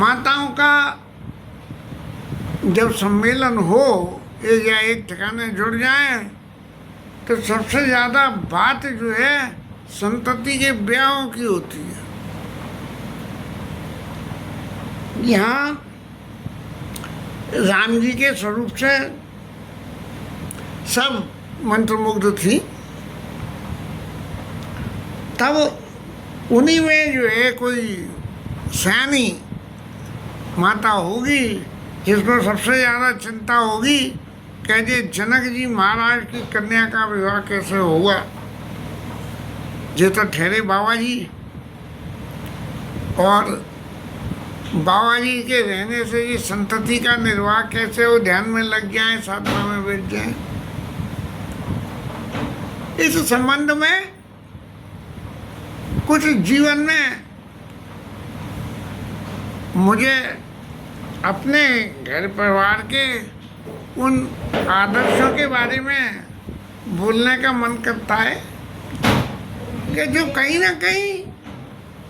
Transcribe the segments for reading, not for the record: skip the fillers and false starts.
माताओं का जब सम्मेलन हो या एक ठिकाने जुड़ जाए तो सबसे ज़्यादा बात जो है संतति के ब्याहों की होती है। यहाँ राम जी के स्वरूप से सब मंत्रमुग्ध थी, तब उन्हीं में जो है कोई सयानी माता होगी जिसको सबसे ज़्यादा चिंता होगी कि जे जनक जी महाराज की कन्या का विवाह कैसे होगा। ये तो ठहरे बाबा जी, और बाबा जी के रहने से ये संतति का निर्वाह कैसे हो, ध्यान में लग जाए, साधना में बैठ जाए। इस संबंध में कुछ जीवन में मुझे अपने घर परिवार के उन आदर्शों के बारे में बोलने का मन करता है कि जो कहीं ना कहीं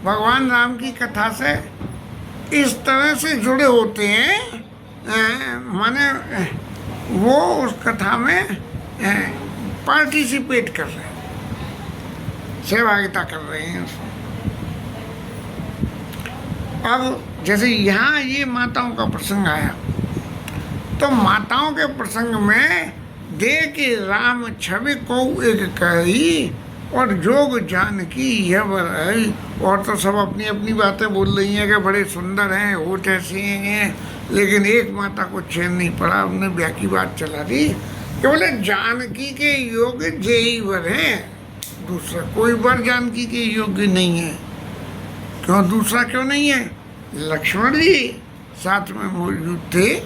भगवान राम की कथा से इस तरह से जुड़े होते हैं, माने वो उस कथा में पार्टिसिपेट कर रहे हैं, सहभागिता कर रहे हैं उसमें। अब जैसे यहाँ ये माताओं का प्रसंग आया, तो माताओं के प्रसंग में दे के राम छवि को एक कही और जोग जानकी यह बरई। और तो सब अपनी अपनी बातें बोल रही हैं कि बड़े सुंदर हैं, होठ ऐसे हैं, लेकिन एक माता को चैन नहीं पड़ा, उन्होंने ब्याह की बात चला दी कि बोले जानकी के योग जेई वर हैं, दूसरा कोई वर जानकी के योग्य नहीं है। क्यों दूसरा क्यों नहीं है? लक्ष्मण जी साथ में मौजूद थे,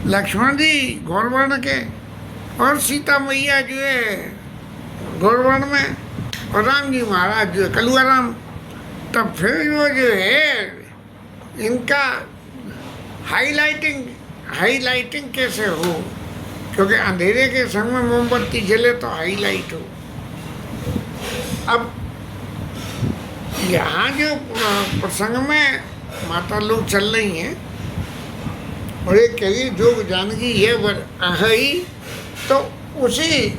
लक्ष्मण जी गौरवर्ण के और सीता मैया जो है गौरवर्ण में, और राम जी महाराज जो है कलुआ राम। तब फिर वो जो है इनका हाईलाइटिंग कैसे हो, क्योंकि अंधेरे के संग में मोमबत्ती जले तो हाईलाइट हो। अब यहाँ जो प्रसंग में माता लोग चल रही हैं और एक कही जोग जानकी ये वर अहि, तो उसी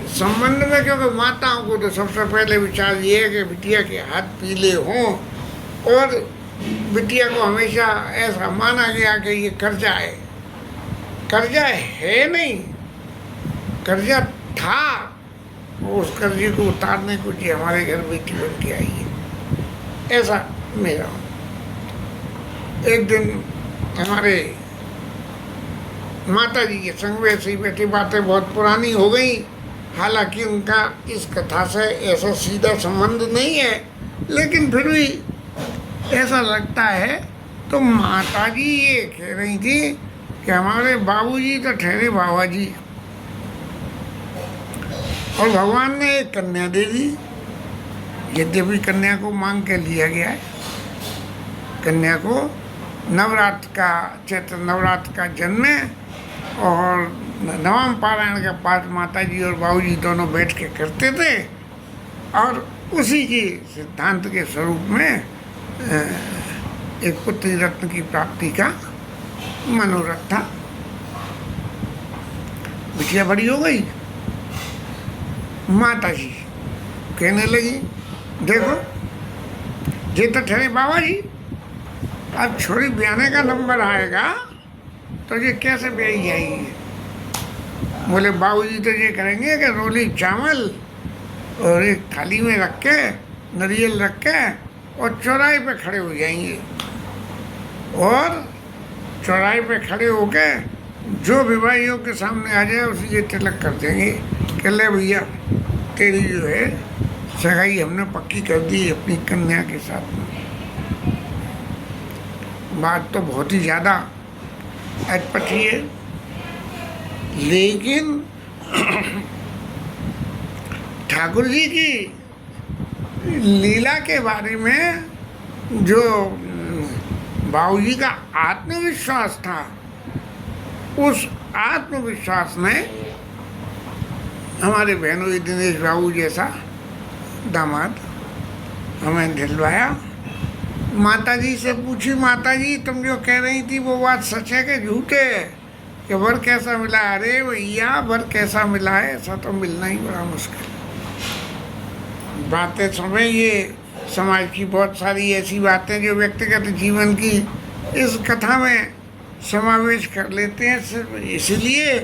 संबंध में, क्योंकि माताओं को तो सबसे पहले विचार ये है कि बिटिया के हाथ पीले हों और बिटिया को हमेशा ऐसा माना गया कि ये कर्जा है। कर्जा है नहीं, कर्जा था। उस कर्जे को उतारने को जी हमारे घर बेटी बन के आई है, ऐसा मेरा। एक दिन हमारे माता जी के संग वैसे ही बैठी, बातें बहुत पुरानी हो गई। हालांकि उनका इस कथा से ऐसा सीधा संबंध नहीं है, लेकिन फिर भी ऐसा लगता है। तो माता जी ये कह रही थी कि हमारे बाबूजी तो ठहरे बाबा जी, और भगवान ने एक कन्या दे दी। यद्यपि कन्या को मांग के लिया गया है। कन्या को नवरात्र का, चैत्र नवरात्र का जन्म है, और नवम पारायण का पाठ माता जी और बाबूजी दोनों बैठ के करते थे, और उसी के सिद्धांत के स्वरूप में एक पुत्री रत्न की प्राप्ति का मनोरथ था। बिटिया बड़ी हो गई, माता जी कहने लगी, देखो ये तो ठहरे बाबा जी, अब छोरी ब्याने का नंबर आएगा तो ये कैसे ब्याई जाएगी। बोले बाबूजी तो ये करेंगे कि रोली चावल और एक थाली में रख के, नारियल रख के, और चौराहे पे खड़े हो जाएंगे, और चौराहे पे खड़े होके जो विवाहियों के सामने आ जाए उसी के तिलक कर देंगे कि ले भैया तेरी जो है सगाई हमने पक्की कर दी अपनी कन्या के साथ में। बात तो बहुत ही ज़्यादा अटपटी है, लेकिन ठाकुर जी की लीला के बारे में जो बाबूजी का आत्मविश्वास था, उस आत्मविश्वास ने हमारे बहनोई दिनेश बाबू जैसा दामाद हमें दिलवाया। माता जी से पूछी, माता जी तुम जो कह रही थी वो बात सच है कि झूठ है, कि वर कैसा मिला। अरे भैया वर कैसा मिला है, ऐसा तो मिलना ही बड़ा मुश्किल। बातें समय ये समाज की बहुत सारी ऐसी बातें जो व्यक्तिगत जीवन की इस कथा में समावेश कर लेते हैं, सिर्फ इसलिए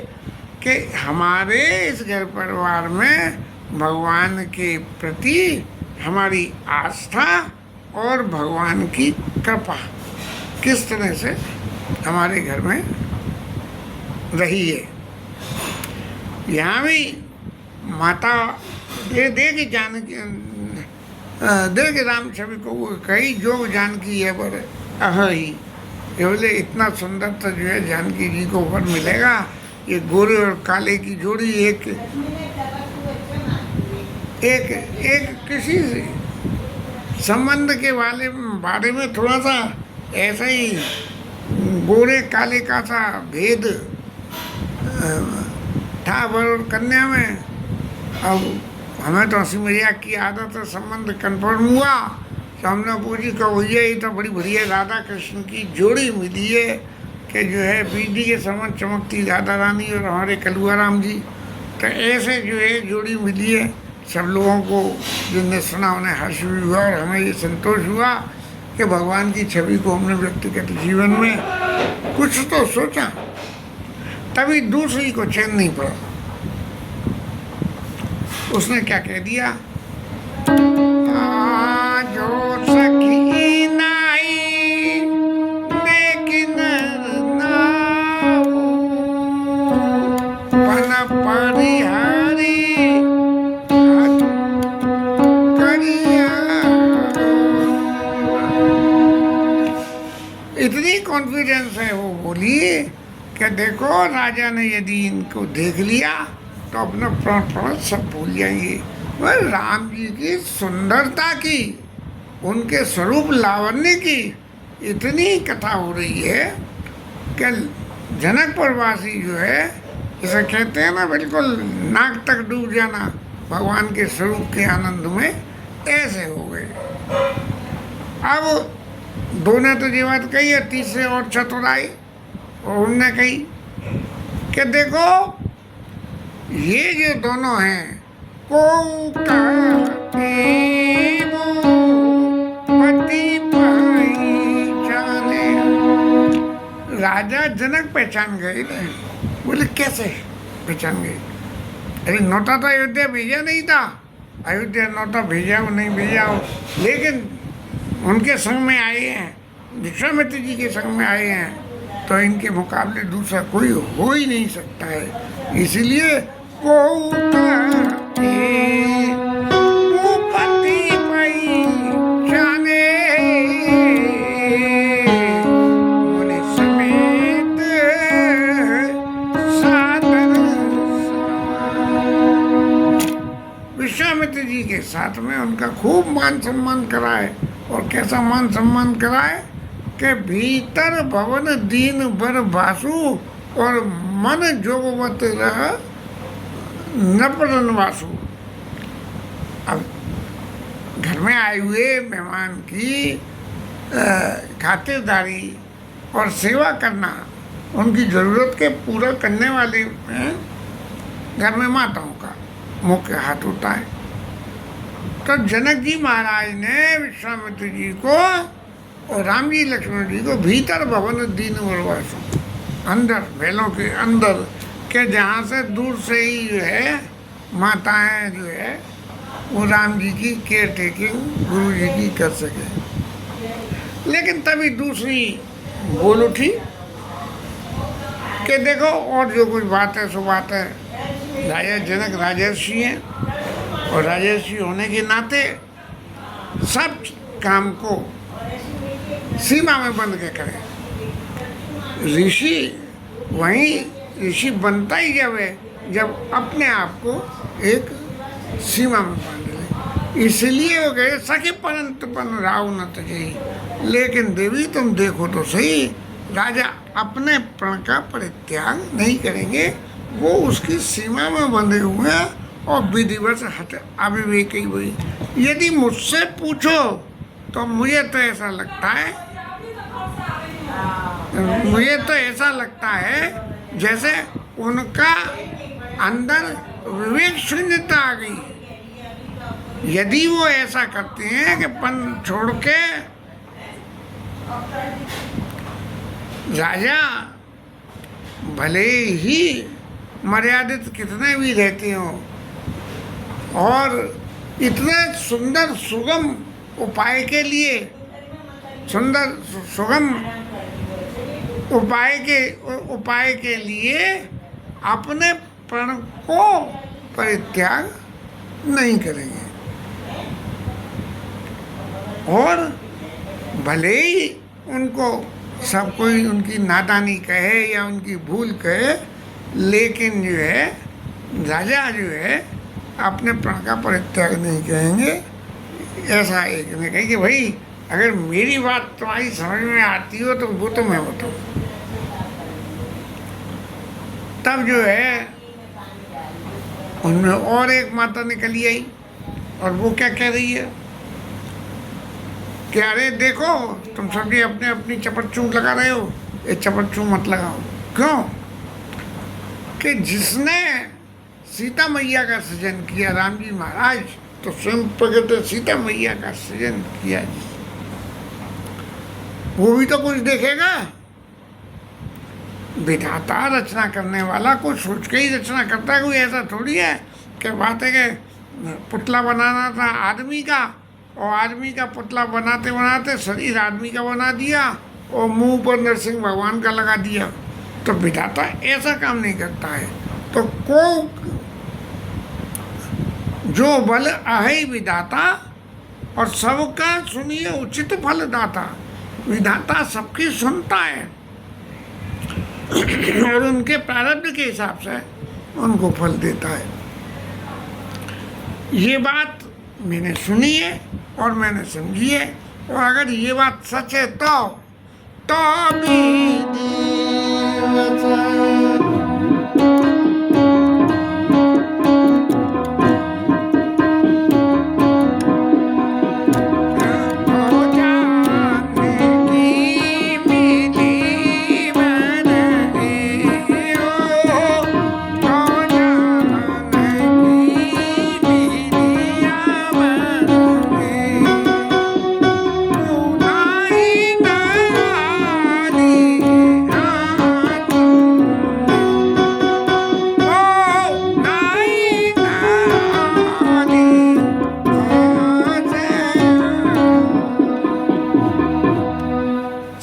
कि हमारे इस घर परिवार में भगवान के प्रति हमारी आस्था और भगवान की कृपा किस तरह से हमारे घर में रही है। यहाँ भी माता दे के राम छवि को कही जो जानकी है पर अहि, ये बोले इतना सुंदर तो जो है जानकी जी को वर मिलेगा। ये गोरे और काले की जोड़ी एक किसी संबंध के बारे में थोड़ा सा ऐसा ही गोरे काले का सा भेद था वर और कन्या में। अब हमें तो हंसी मजाक की आदत है, संबंध कन्फर्म हुआ तो हमने पूछी कि भैया ये तो बड़ी बढ़िया राधा कृष्ण की जोड़ी मिली है, कि जो है बिजली के समान चमकती राधा रानी और हमारे कलुआ राम जी। तो ऐसे जो है जोड़ी मिली है। सब लोगों को जिनने सुना उन्हें हर्ष भी हुआ, और हमें ये संतोष हुआ कि भगवान की छवि को हमने व्यक्तिगत जीवन में कुछ तो सोचा, तभी दूसरी को चैन नहीं पड़ा। उसने क्या कह दिया, जो सखी नाई लेकिन पन परिहारी करिया। इतनी कॉन्फिडेंस है वो बोली कि देखो राजा ने यदि इनको देख लिया तो अपना प्राण सब भूल जाएंगे। वह राम जी की सुंदरता की, उनके स्वरूप लावण्य की इतनी कथा हो रही है कि जनकपुरवासी जो है, जैसे कहते हैं ना, बिल्कुल नाक तक डूब जाना भगवान के स्वरूप के आनंद में, ऐसे हो गए। अब दो ने तो ये बात कही है, तीसरे और चतुर आए और उनने कही कि देखो ये जो दोनों हैं, को पति पाई राजा जनक पहचान गए ना। बोले कैसे पहचान गए? अरे नौता तो अयोध्या भेजा नहीं था, अयोध्या नौता भेजा हो नहीं भेजा हो, लेकिन उनके संग में आए हैं, विश्वामित्र जी के संग में आए हैं, तो इनके मुकाबले दूसरा कोई हो ही नहीं सकता है। इसलिए वो विश्वामित्र जी के साथ में उनका खूब मान सम्मान कराए। और कैसा मान सम्मान कराए कि भीतर भवन दीन बर बासु और मन जोगवत रह नपरन वासु। अब घर में आए हुए मेहमान की खातिरदारी और सेवा करना, उनकी ज़रूरत के पूरा करने वाले घर में माताओं का मुख्य हाथ होता है। तो जनक जी महाराज ने विश्वामित्र जी को और राम जी लक्ष्मण जी को भीतर भवन दीन वरवासु, अंदर महलों के अंदर के जहाँ से दूर से ही जो है माताएं जो है वो राम जी की केयर टेकिंग गुरु जी की कर सके। लेकिन तभी दूसरी बोल उठी कि देखो और जो कुछ बात है सो बात है, राजा जनक राजर्षि हैं और राजर्षि होने के नाते सब काम को सीमा में बंद के करें। ऋषि वहीं ऋषि बनता ही जब है जब अपने आप को एक सीमा में बांध ले। इसलिए वो कहे सखी परंतु पन राव न तजई। लेकिन देवी तुम देखो तो सही, राजा अपने प्रण का परित्याग नहीं करेंगे, वो उसकी सीमा में बंधे हुए हैं और विधिवत हट अविवेक ही हुई। यदि मुझसे पूछो तो मुझे तो ऐसा लगता है जैसे उनका अंदर विवेक शून्यता आ गई। यदि वो ऐसा करते हैं कि पन छोड़ के राजा भले ही मर्यादित कितने भी रहते हो और इतने सुंदर सुगम उपाय के लिए उपाय के लिए अपने प्रण को परित्याग नहीं करेंगे। और भले ही उनको सब कोई उनकी नादानी कहे या उनकी भूल कहे, लेकिन जो है राजा जो है अपने प्रण का परित्याग नहीं करेंगे। ऐसा एक ने कही कि भाई अगर मेरी बात तुम्हारी समझ में आती हो तो वो तो मैं बताऊँ। तब जो है उनमें और एक माता निकली आई और वो क्या कह रही है कि अरे देखो तुम सभी अपने अपनी चपटचू लगा रहे हो, ये चपटचू मत लगाओ। क्यों? कि जिसने सीता मैया का सृजन किया राम जी महाराज, तो स्वयं प्रकट सीता मैया का सृजन किया, वो भी तो कुछ देखेगा। विधाता रचना करने वाला कुछ सोच के ही रचना करता है। कोई ऐसा थोड़ी है कि बात है कि पुतला बनाना था आदमी का और आदमी का पुतला बनाते बनाते शरीर आदमी का बना दिया और मुंह पर नरसिंह भगवान का लगा दिया। तो विधाता ऐसा काम नहीं करता है। तो को जो बल आहे विधाता और सबका सुनिए उचित फल दाता। विधाता सबकी सुनता है और उनके प्रारब्ध के हिसाब से उनको फल देता है। ये बात मैंने सुनी है और मैंने समझी है, और अगर ये बात सच है तो भी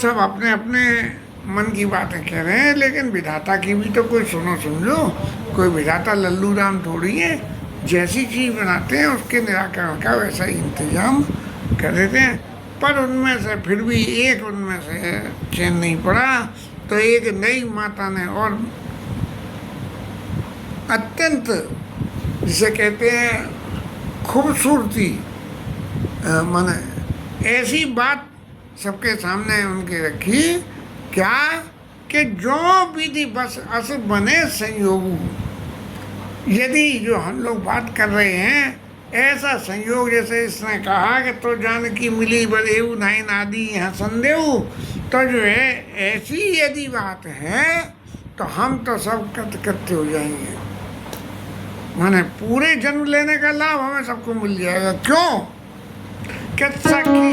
सब अपने अपने मन की बातें कह रहे हैं, लेकिन विधाता की भी तो कोई सुनो समझो। कोई विधाता लल्लू राम थोड़ी है, जैसी चीज़ बनाते हैं उसके निराकरण का वैसा ही इंतजाम कर देते हैं। पर उनमें से फिर भी एक उनमें से चैन नहीं पड़ा, तो एक नई माता ने और अत्यंत जिसे कहते हैं खूबसूरती माने ऐसी बात सबके सामने उनके रखी, क्या कि जो विधि बस अस बने संयोग। यदि जो हम लोग बात कर रहे हैं ऐसा संयोग, जैसे इसने कहा कि तो जानकी मिली बदेऊ नाई नादी यहाँ संदेव, तो जो है ऐसी यदि बात है तो हम तो सब कृत्य हो जाएंगे। माने पूरे जन्म लेने का लाभ हमें सबको मिल जाएगा। क्यों कि सखी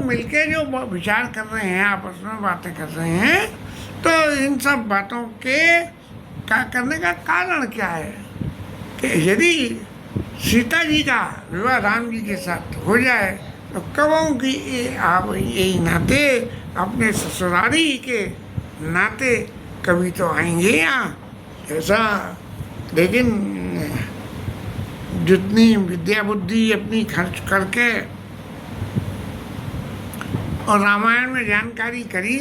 मिलके जो विचार कर रहे हैं, आपस में बातें कर रहे हैं, तो इन सब बातों के क्या करने का कारण क्या है कि यदि सीता जी का विवाह राम जी के साथ हो जाए तो कबों की आप यही नाते अपने ससुरारी के नाते कभी तो आएंगे यहाँ ऐसा। लेकिन जितनी विद्या बुद्धि अपनी खर्च करके और रामायण में जानकारी करी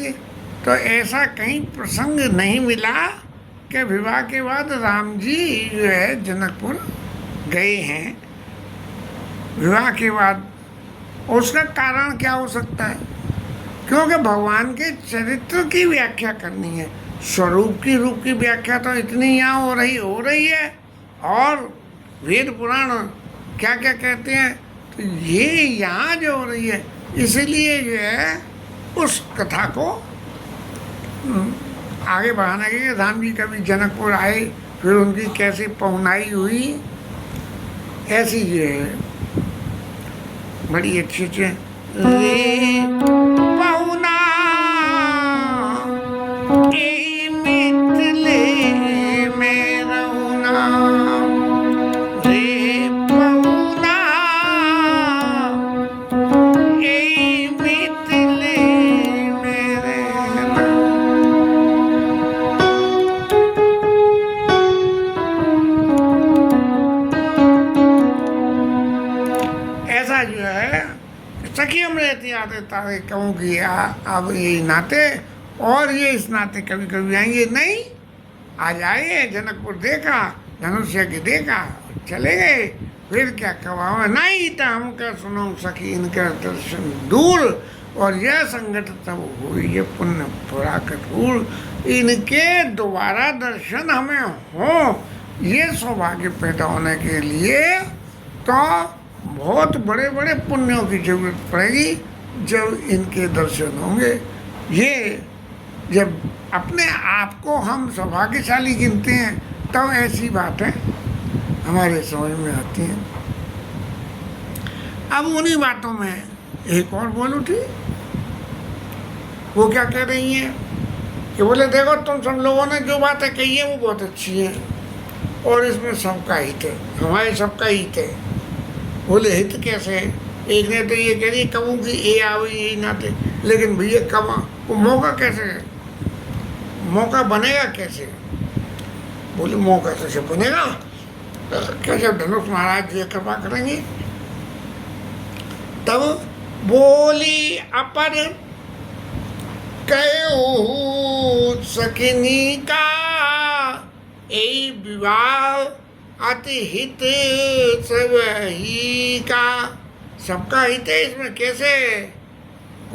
तो ऐसा कहीं प्रसंग नहीं मिला कि विवाह के बाद राम जी जो है जनकपुर गए हैं। विवाह के बाद उसका कारण क्या हो सकता है? क्योंकि भगवान के चरित्र की व्याख्या करनी है, स्वरूप की रूप की व्याख्या तो इतनी यहाँ हो रही है, और वेद पुराण क्या क्या कहते हैं, तो ये यहाँ जो हो रही है, इसीलिए जो है उस कथा को आगे बढ़ाने के लिए राम जी कभी जनकपुर आए, फिर उनकी कैसी पहुनाई हुई, ऐसी जो है बड़ी अच्छी चीज पहुना ए मिथिले में रहुना रे पहुना ए मिथिले में रहना। ऐसा जो है सखी में रहती आते तारे कहूँ कि अब यही नाते, और ये इस नाते कभी कभी आएंगे नहीं, आ जाए जनकपुर देखा, धनुष्य की देखा, चले गए, फिर क्या कहा नहीं था हम क्या सुनो सखी इनका दर्शन दूर, और यह संगत तब हुई ये पुण्य पुरा कठोर, इनके दोबारा दर्शन हमें हो, ये सौभाग्य पैदा होने के लिए तो बहुत बड़े बड़े पुण्यों की जरूरत पड़ेगी जब इनके दर्शन होंगे। ये जब अपने आप को हम सौभाग्यशाली गिनते हैं तब ऐसी बातें हमारे समझ में आती हैं। अब उन्हीं बातों में एक और बोल उठी, वो क्या कह रही हैं कि बोले देखो तुम सब लोगों ने जो बातें कही है वो बहुत अच्छी है, और इसमें सबका हित है, हमारे सबका हित है। बोले हित कैसे है? एक ने तो ये कह रही कबू की ये आवे यही नाते, लेकिन भैया कब वो मौका कैसे है, मौका बनेगा कैसे? बोले मौका कैसे बनेगा, कैसे धनुष महाराज जी कृपा करेंगे। तब बोली अपर कहो सकिनी का ए विवाह अति हित सब ही का, सबका हित है इसमें कैसे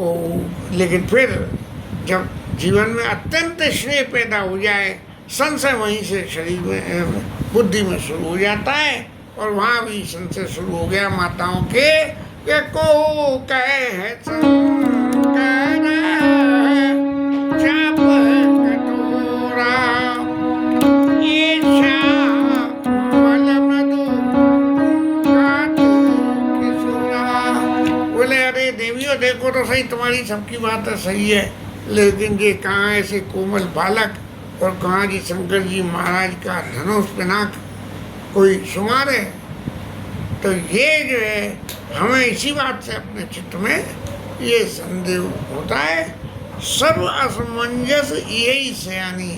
ओ। लेकिन फिर जब जीवन में अत्यंत स्नेह पैदा हो जाए संशय वहीं से शरीर में बुद्धि में शुरू हो जाता है। और वहाँ भी संशय शुरू हो गया माताओं के को कहे शंकर जप कटोरा ईशा मलमधु घात किशोरा। बोले अरे देवियों देखो तो सही, तुम्हारी सबकी बात सही है, लेकिन ये कहाँ ऐसे कोमल बालक और कहाँ जी शंकर जी महाराज का धनुष पिनाक कोई शुमार है। तो ये जो है हमें इसी बात से अपने चित्त में ये संदेह होता है। सर्व असमंजस यही सयानी,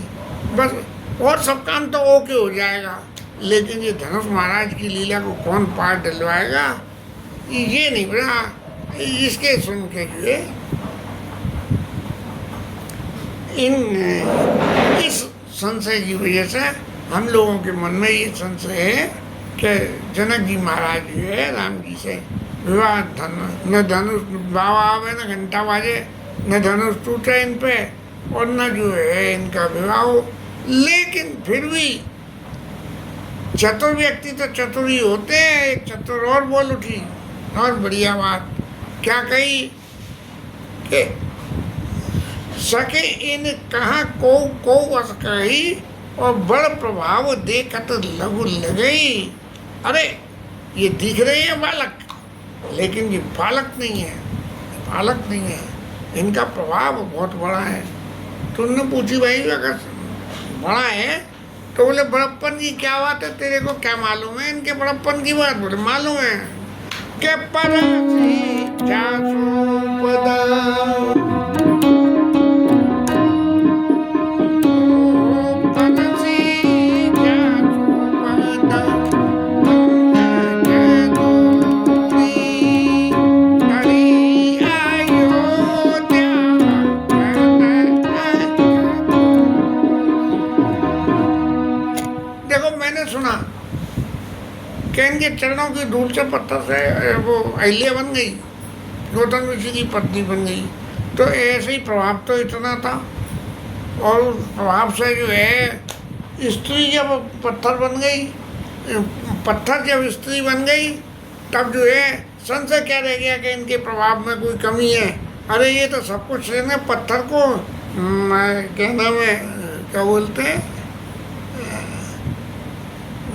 बस और सब काम तो ओके हो जाएगा, लेकिन ये धनुष महाराज की लीला को कौन पार डलवाएगा ये नहीं बना। इसके सुन के जो है इस संशय की वजह से हम लोगों के मन में ये संशय है कि जनक जी महाराज जो है राम जी से विवाह न धनुष बाबा आवे न घंटा बाजे, न धनुष टूटे इन पे और न जो है इनका विवाह हो। लेकिन फिर भी चतुर व्यक्ति तो चतुर ही होते हैं। एक चतुर और बोल उठी और बढ़िया बात क्या कही कि सके इन कहा को वस कही और बड़ प्रभाव देखत लघु लगई। अरे ये दिख रहे हैं बालक, लेकिन ये बालक नहीं है, बालक नहीं है, इनका प्रभाव बहुत बड़ा है। तुमने पूछी भाई अगर बड़ा है तो बोले बड़प्पन की क्या बात है, तेरे को क्या मालूम है इनके बड़प्पन की बात? बोले मालूम है के परसी जासु पदा इनके चरणों की धूल से पत्थर से वो अहिल्या बन गई, गौतम ऋषि की पत्नी बन गई। तो ऐसे ही प्रभाव तो इतना था। और उस प्रभाव से जो है स्त्री जब पत्थर बन गई, पत्थर जब स्त्री बन गई, तब जो है संशय क्या रह गया कि इनके प्रभाव में कोई कमी है। अरे ये तो सब कुछ है, पत्थर को क्या नाम है, क्या बोलते हैं,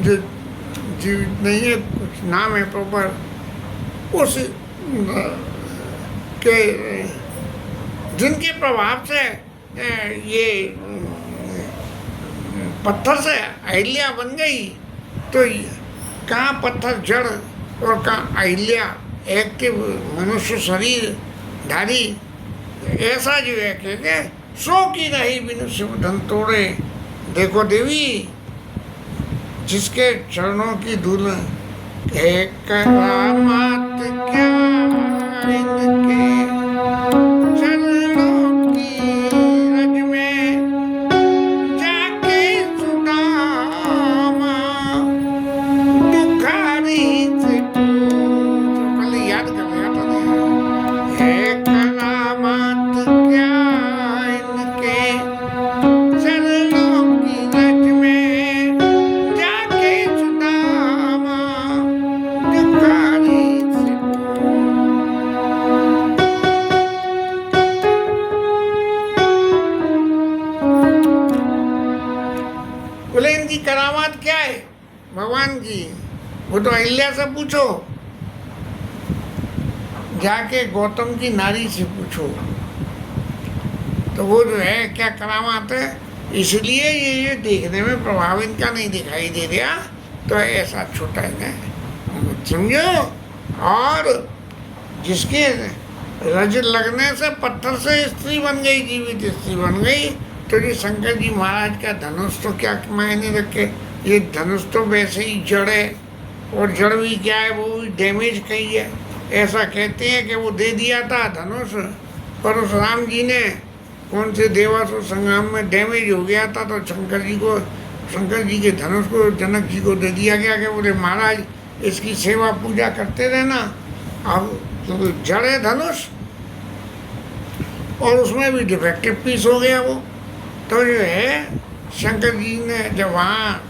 जो जीवित नहीं है, कुछ नाम है प्रॉपर, उस के जिनके प्रभाव से ये पत्थर से अहिल्या बन गई। तो कहाँ पत्थर जड़ और कहाँ अहिल्या एक्टिव मनुष्य शरीर धारी। ऐसा जो है कि सो की रही बिनु शिव धन तोड़े। देखो देवी, जिसके चरणों की धूल है करामात क्या इनके चरणों की रज में जाके सुदामा दुखारी से जो कल याद कर रहा था है करामात क्या इनके चरणों की रज में करामात क्या है भगवान की, वो तो अहिल्या से पूछो, जाके गौतम की नारी से पूछो। तो वो जो है क्या करामात है, इसलिए ये देखने में प्रभाव इनका नहीं दिखाई दे रहा। तो ऐसा छोटा है समझो। और जिसके रज लगने से पत्थर से स्त्री बन गई, जीवित स्त्री बन गई। तो ये शंकर जी महाराज का धनुष तो क्या मायने रखे, ये धनुष तो वैसे ही जड़ है, और जड़ भी क्या है, वो डैमेज कही है। ऐसा कहते हैं कि वो दे दिया था धनुष, पर उस राम जी ने कौन से देवासुर संग्राम में डैमेज हो गया था, तो शंकर जी के धनुष को जनक जी को दे दिया गया कि बोले महाराज इसकी सेवा पूजा करते रहना। अब तो जड़ है धनुष, और उसमें भी डिफेक्टिव पीस हो गया वो। तो जो है शंकर जी ने जब वहाँ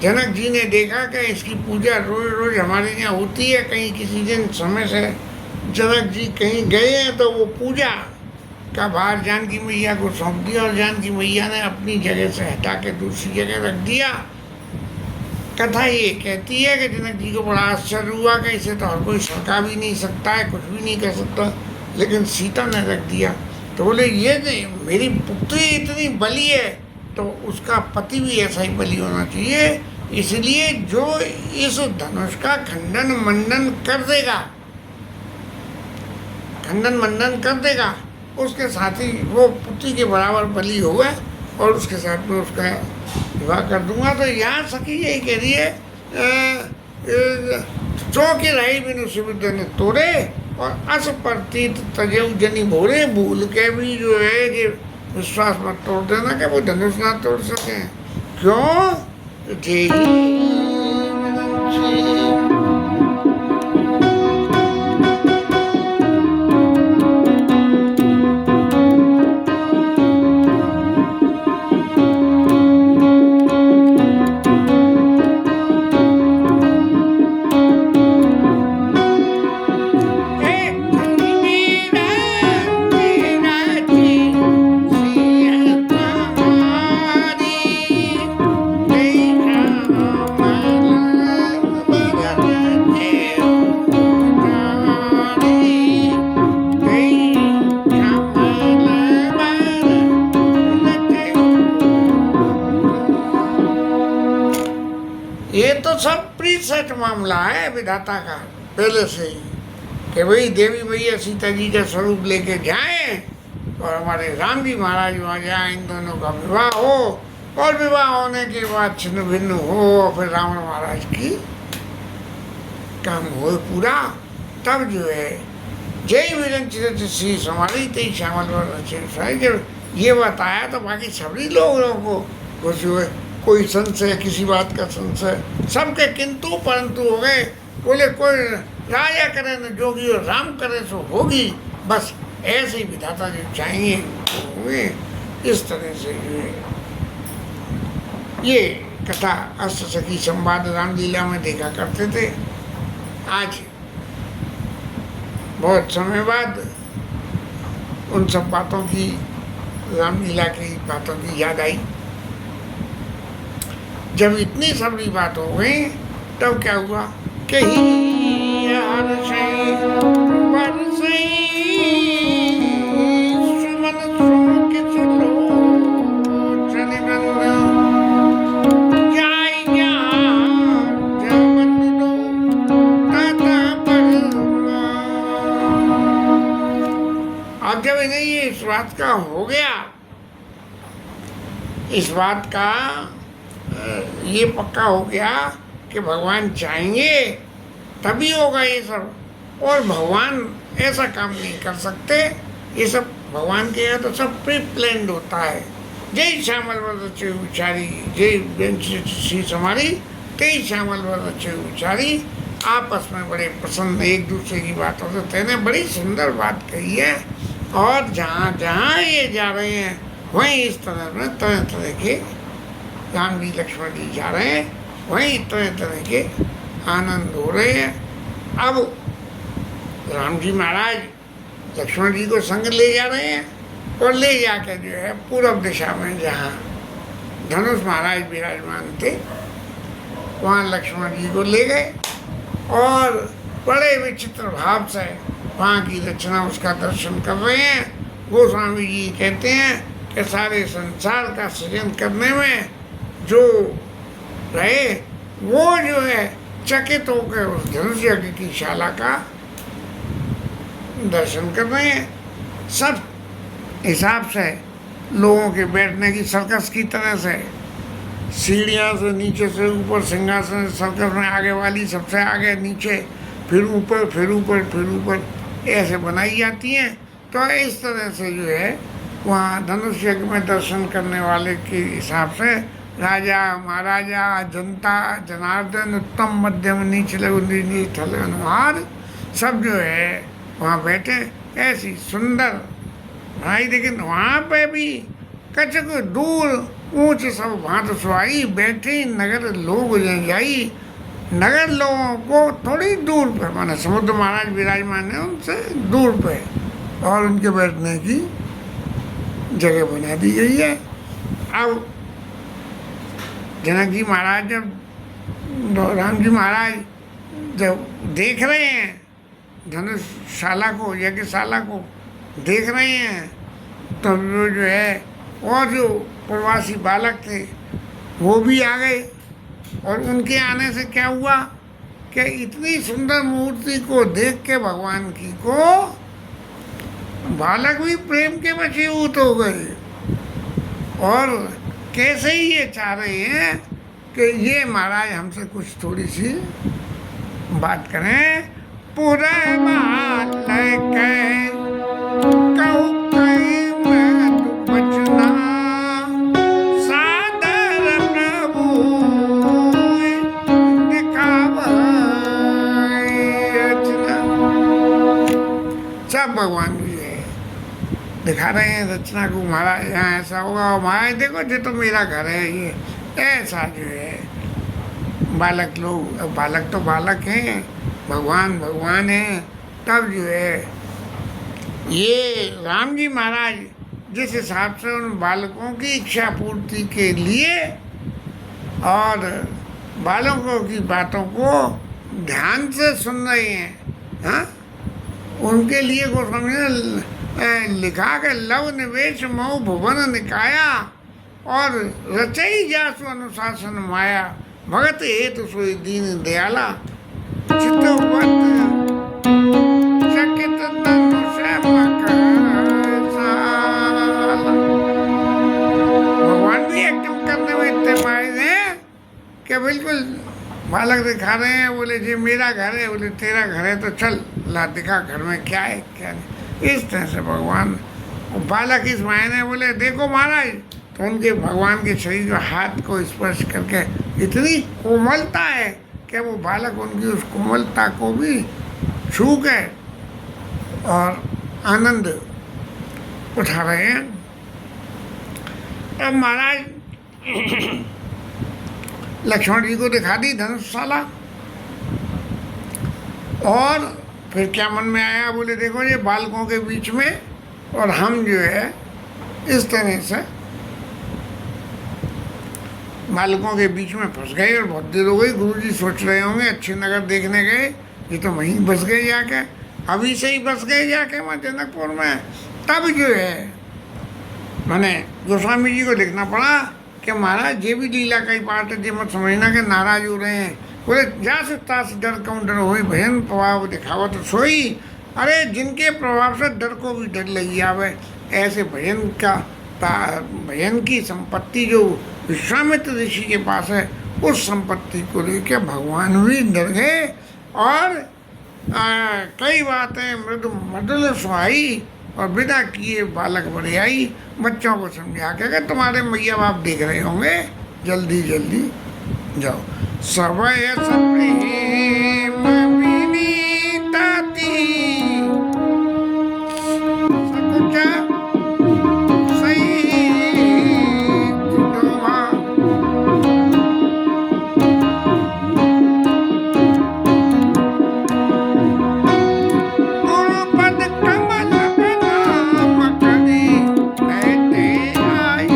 जनक जी ने देखा कि इसकी पूजा रोज रोज हमारे यहाँ होती है, कहीं किसी दिन समय से जनक जी कहीं गए हैं तो वो पूजा का भार जानकी मैया को सौंप दिया और जानकी मैया ने अपनी जगह से हटा के दूसरी जगह रख दिया। कथा ये कहती है कि जनक जी को बड़ा आश्चर्य हुआ कि इसे तो हर कोई सरका भी नहीं सकता है, कुछ भी नहीं कर सकता, लेकिन सीता ने रख दिया। तो बोले ये नहीं, मेरी पुत्री इतनी बली है तो उसका पति भी ऐसा ही बली होना चाहिए, इसलिए जो इस धनुष का खंडन मंडन कर देगा, खंडन मंडन कर देगा, उसके साथ ही वो पुत्री के बराबर बली होगा और उसके साथ में उसका विवाह कर दूंगा। तो यहाँ सखी यही कह रही है, चौके रही बिनु सुविधा ने तोड़े और अस प्रतीत तजेऊ जनी भोरे, भूल के भी जो है कि विश्वास मत तोड़ देना कि वो धनुष ना तोड़ सके। क्यों? ये तो सब प्रीसेट मामला है विधाता का पहले से ही कि भाई देवी मैया सीता जी का स्वरूप लेके जाएं और हमारे राम जी महाराज वहाँ जाए, इन दोनों का विवाह हो और विवाह होने के बाद छिन्न भिन्न हो और फिर रावण महाराज की काम हो पूरा, तब जो है जय विरंचित सी समारी तई श्यामल रचे। जब ये बताया तो बाकी सभी लोगों को खुशी हुए, कोई संशय, किसी बात का संशय, सबके किंतु परंतु हो गए। बोले कोई राजा करे न जोगी और राम करे सो होगी, बस ऐसे ही विधाता जो चाहेंगे होंगे। इस तरह से जो है ये कथा अष्ट सखी संवाद रामलीला में देखा करते थे। आज बहुत समय बाद उन सब बातों की, रामलीला की बातों की याद आई। जब इतनी सबरी बात हो गई तब क्या हुआ कि अब जब इन्हें ये इस बात का हो गया, इस बात का ये पक्का हो गया कि भगवान चाहेंगे तभी होगा ये सब, और भगवान ऐसा काम नहीं कर सकते। ये सब भगवान के यहाँ तो सब प्री प्लान्ड होता है। जय श्यामल वर उचारी, जय श्री समारी तेई श्यामल वर उचारी। आपस में बड़े प्रसन्न एक दूसरे की बात होते। तेने बड़ी सुंदर बात कही है, और जहाँ जहाँ ये जा रहे हैं वहीं इस तरह में तरह तरह के राम जी लक्ष्मण जी जा रहे हैं, वहीं तरह तरह के आनंद हो रहे हैं। अब राम जी महाराज लक्ष्मण जी को संग ले जा रहे हैं और ले जाकर जो है पूर्व दिशा में जहाँ धनुष महाराज विराजमान थे वहाँ लक्ष्मण जी को ले गए और बड़े विचित्र भाव से वहाँ की रचना उसका दर्शन कर रहे हैं। गोस्वामी जी कहते हैं कि सारे संसार का सृजन करने में जो रहे वो जो है चकित होकर उस धनुष यज्ञ की शाला का दर्शन कर रहे हैं। सब हिसाब से लोगों के बैठने की सर्कस की तरह से सीढ़ियाँ से नीचे से ऊपर, सिंहासन सर्कस में आगे वाली सबसे आगे, नीचे, फिर ऊपर, फिर ऊपर, फिर ऊपर, ऐसे बनाई जाती हैं। तो इस तरह से जो है वहाँ धनुष यज्ञ में दर्शन करने वाले के हिसाब से राजा, महाराजा, जनता, जनार्दन, उत्तम, मध्यम, नीच, लघु, थल, अनुहार सब जो है वहाँ बैठे ऐसी सुंदर भाई। लेकिन वहाँ पे भी कचक दूर ऊंच सब भांत सुहाई, बैठे नगर लोग जाई। नगर लोगों को थोड़ी दूर पे, माने समुद्र महाराज विराजमान है उनसे दूर पे, और उनके बैठने की जगह बना दी गई है। अब जनक जी महाराज जब राम जी महाराज जब देख रहे हैं धनुषशाला को, यज्ञशाला को देख रहे हैं, तो जो है और जो प्रवासी बालक थे वो भी आ गए। और उनके आने से क्या हुआ कि इतनी सुंदर मूर्ति को देख के भगवान की को बालक भी प्रेम के वशीभूत हो गए, और कैसे ही ये चाह रहे हैं कि ये महाराज हमसे कुछ थोड़ी सी बात करें। पूरे बालक कहूँ कहीं मत बचना, सादर प्रभु दिखावै रचना। सब भगवान जी है दिखा रहे हैं रचना को, महाराज यहाँ ऐसा होगा, और महाराज देखो ये तो मेरा घर है, ये ऐसा जो है बालक लोग, बालक तो बालक हैं, भगवान भगवान हैं। तब जो है ये राम जी महाराज जिस हिसाब से उन बालकों की इच्छा पूर्ति के लिए और बालकों की बातों को ध्यान से सुन रहे हैं, हाँ, उनके लिए गोस्वामी ने लिखा के लव निवेश मोह भुवन निकाया, और रचई जासु अनुशासन माया, भगत हेतु सोई दीन दयाला, चित्तवत चकित धनुष मकरसाला। भगवान भी एकदम करने में इतने माहिर हैं कि बिल्कुल बालक दिखा रहे हैं, बोले जी मेरा घर है, बोले तेरा घर है तो चल ला दिखा घर में क्या है क्या नहीं। इस तरह से भगवान, बालक इस मायने बोले देखो महाराज, तो उनके भगवान के शरीर के हाथ को स्पर्श करके इतनी कोमलता है कि वो बालक उनकी उस कोमलता को भी छू के और आनंद उठा रहे हैं। अब महाराज लक्ष्मण जी को दिखा दी धनुषशाला, और फिर क्या मन में आया, बोले देखो ये बालकों के बीच में, और हम जो है इस तरह से बालकों के बीच में फंस गए, और बहुत देर हो गई। गुरुजी सोच रहे होंगे अच्छे नगर देखने गए, ये तो वहीं बस गए जाके, अभी से ही बस गए जाके वहाँ जनकपुर में। तब जो है मैंने गोस्वामी जी को लिखना पड़ा कि महाराज ये भी लीला का ही पार्ट है, जो मत समझना कि नाराज हो रहे हैं। बोले जा सकता से डर कौन डर हो, भजन प्रभाव दिखावा तो सोई। अरे जिनके प्रभाव से डर को भी डर लगी आवे, ऐसे भजन का भजन की संपत्ति जो विश्वामित्र ऋषि के पास है, उस संपत्ति को लेकर भगवान भी डर गए। और कई बातें मृदु मधुर सुहाई, और बिना किए बालक बड़े आई। बच्चों को समझा के तुम्हारे मैया बाप देख रहे होंगे, जल्दी जल्दी जाओ। सबय सप्रेम विनीताति, सकुचा सही दुधवा, गुरुपद कमल प्रणाम करी, कहते आय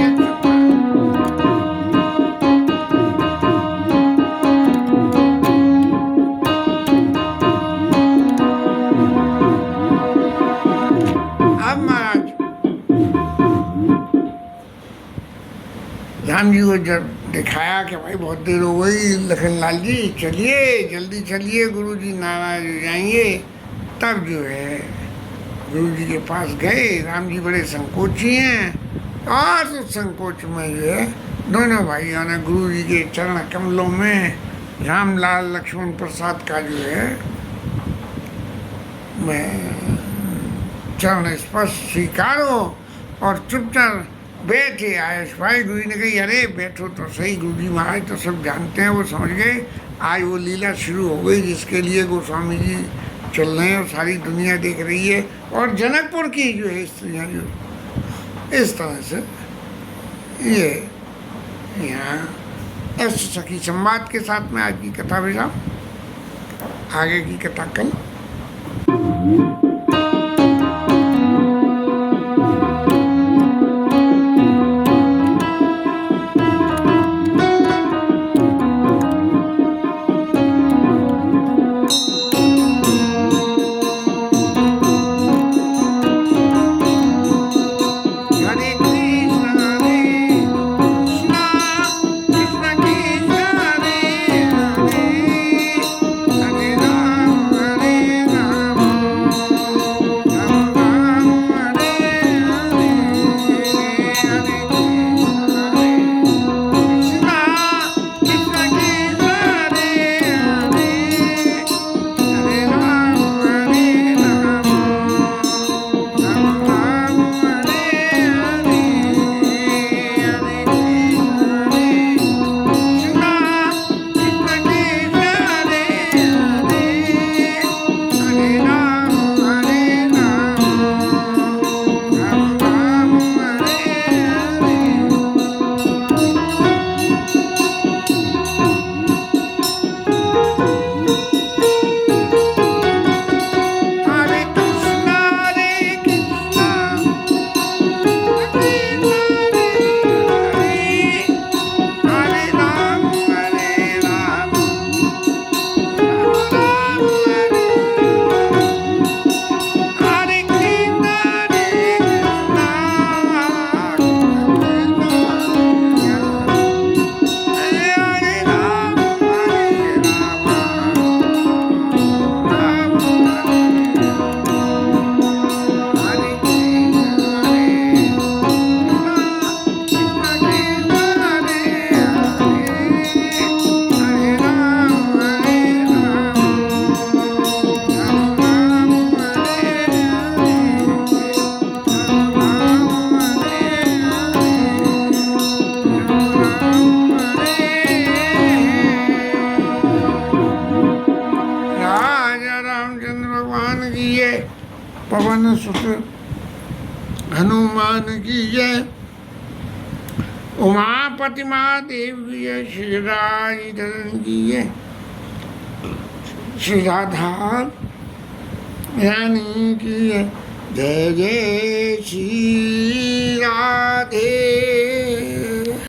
राम जी को जब दिखाया कि भाई बहुत देर हो गई, लखनलाल जी चलिए जल्दी चलिए, गुरु जी नाराज हो जाएंगे। तब जो है गुरु जी के पास गए। राम जी बड़े संकोची हैं, और उस संकोच में जो है दोनों भाइयों ने गुरु जी के चरण कमलों में रामलाल लक्ष्मण प्रसाद का जो है मैं चरण स्पर्श स्वीकारो, और चुपचाप बैठे आयुष भाई। गुरु जी ने कही अरे बैठो तो सही, गुरु जी महाराज तो सब जानते हैं, वो समझ गए। आज वो लीला शुरू हो गई जिसके लिए गोस्वामी जी चल रहे हैं और सारी दुनिया देख रही है। और जनकपुर की जो है स्त्रियाँ जो इस तरह से ये यहाँ ऐसे सखी संवाद के साथ में आज की कथा विराम। आगे की कथा कल। पवन सुत हनुमान की जय। उमापति महादेव की जय। श्री राजधरण की जय। श्री राधा रानी की जय। जय जय श्री राधे।